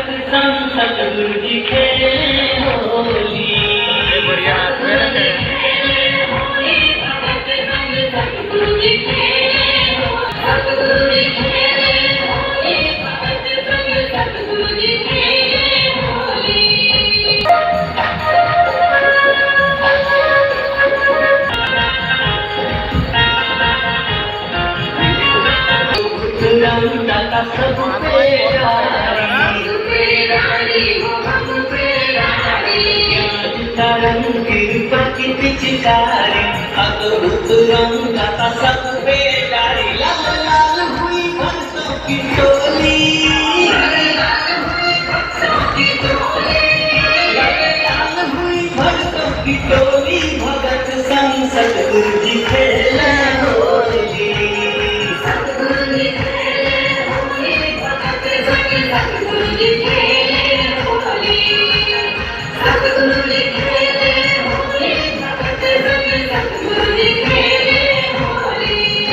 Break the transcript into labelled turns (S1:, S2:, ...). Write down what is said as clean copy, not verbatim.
S1: संग सतगुरु जी खेले होली।
S2: बढ़िया
S1: सब पिचकारी अद्भुत रंग का सब बेदारी लाल लाल हुई भक्तों की टोली। लाल हुई भक्तों की टोली भगत संग सतगुरु जी खेले होली। सतगुरु जी खेले होली।